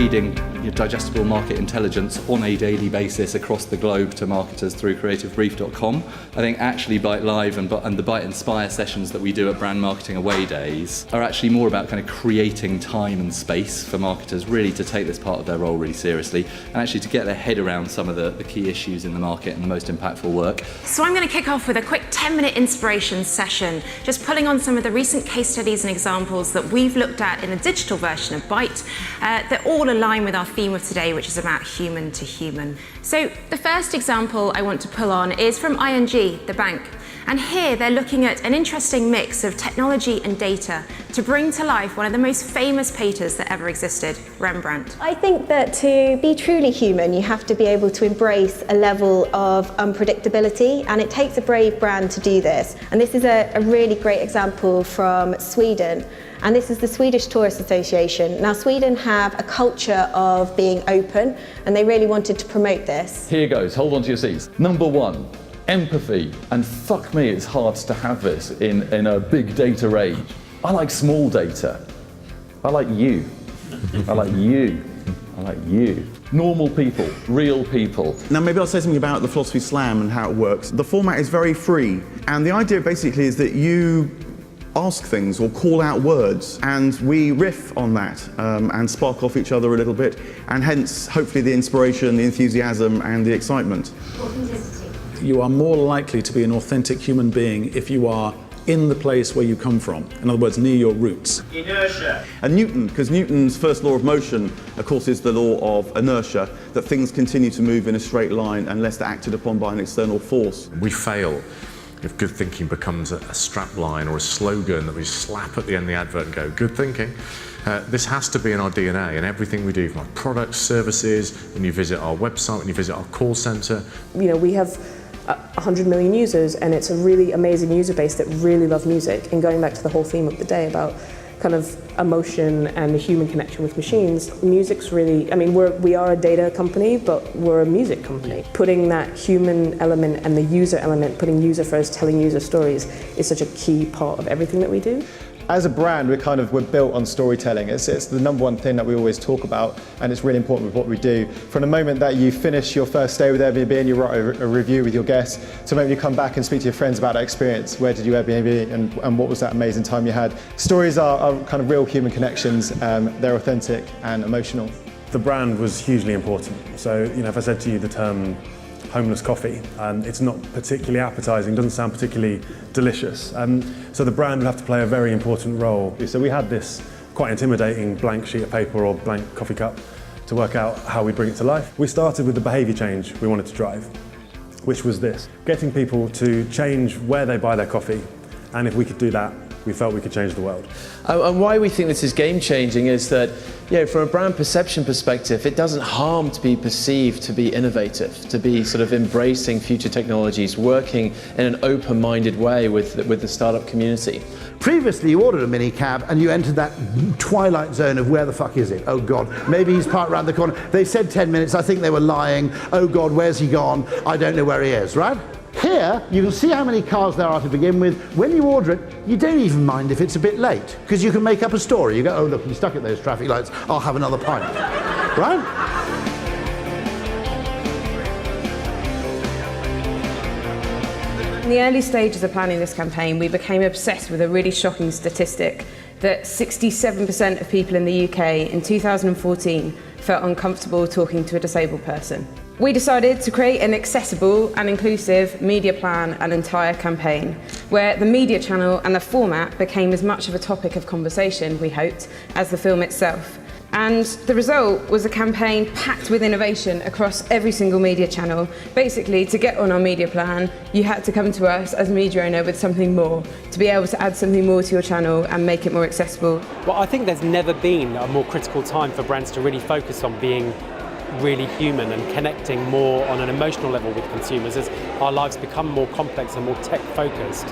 feeding digestible market intelligence on a daily basis across the globe to marketers through Creativebrief.com. I think actually Byte Live and the Byte Inspire sessions that we do at Brand Marketing Away Days are actually more about kind of creating time and space for marketers really to take this part of their role really seriously and actually to get their head around some of the key issues in the market and the most impactful work. So I'm going to kick off with a quick 10-minute inspiration session, just pulling on some of the recent case studies and examples that we've looked at in a digital version of Byte that all align with our theme of today, which is about human to human. So the first example I want to pull on is from ING, the bank. And here they're looking at an interesting mix of technology and data to bring to life one of the most famous painters that ever existed, Rembrandt. I think that to be truly human, you have to be able to embrace a level of unpredictability, and it takes a brave brand to do this. And this is a really great example from Sweden. And this is the Swedish Tourist Association. Now, Sweden have a culture of being open, and they really wanted to promote this. Here goes, hold on to your seats. Number one, empathy. And fuck me, it's hard to have this in a big data age. I like small data. I like you. I like you. I like you. Normal people, real people. Now maybe I'll say something about the Philosophy Slam and how it works. The format is very free, and the idea basically is that you ask things or call out words, and we riff on that and spark off each other a little bit, and hence hopefully the inspiration, the enthusiasm and the excitement. You are more likely to be an authentic human being if you are in the place where you come from. In other words, near your roots. Inertia. And Newton, because Newton's first law of motion, of course, is the law of inertia, that things continue to move in a straight line unless they're acted upon by an external force. We fail if good thinking becomes a strap line or a slogan that we slap at the end of the advert and go, good thinking. This has to be in our DNA and everything we do, from our products, services, when you visit our website, when you visit our call centre. You know, we have 100 million users, and it's a really amazing user base that really love music. And going back to the whole theme of the day about kind of emotion and the human connection with machines, music's really, I mean, we are a data company, but we're a music company. Putting that human element and the user element, putting user first, telling user stories, is such a key part of everything that we do. As a brand, we're built on storytelling. It's the number one thing that we always talk about, and it's really important with what we do. From the moment that you finish your first stay with Airbnb and you write a review with your guests, to the moment you come back and speak to your friends about that experience. Where did you Airbnb and what was that amazing time you had? Stories are kind of real human connections. They're authentic and emotional. The brand was hugely important. So, if I said to you the term homeless coffee, it's not particularly appetizing, doesn't sound particularly delicious. So the brand would have to play a very important role. So we had this quite intimidating blank sheet of paper or blank coffee cup to work out how we bring it to life. We started with the behavior change we wanted to drive, which was this: getting people to change where they buy their coffee, and if we could do that, we felt we could change the world. And why we think this is game-changing is that, from a brand perception perspective, it doesn't harm to be perceived to be innovative, to be sort of embracing future technologies, working in an open-minded way with the startup community. Previously, you ordered a mini cab and you entered that twilight zone of where the fuck is it? Oh God, maybe he's parked around the corner. They said 10 minutes, I think they were lying. Oh God, where's he gone? I don't know where he is, right? Here, you can see how many cars there are to begin with. When you order it, you don't even mind if it's a bit late, because you can make up a story. You go, oh look, he's stuck at those traffic lights, I'll have another pint, right? In the early stages of planning this campaign, we became obsessed with a really shocking statistic that 67% of people in the UK in 2014 felt uncomfortable talking to a disabled person. We decided to create an accessible and inclusive media plan and entire campaign, where the media channel and the format became as much of a topic of conversation, we hoped, as the film itself. And the result was a campaign packed with innovation across every single media channel. Basically, to get on our media plan, you had to come to us as a media owner with something more, to be able to add something more to your channel and make it more accessible. Well, I think there's never been a more critical time for brands to really focus on being really human and connecting more on an emotional level with consumers as our lives become more complex and more tech focused.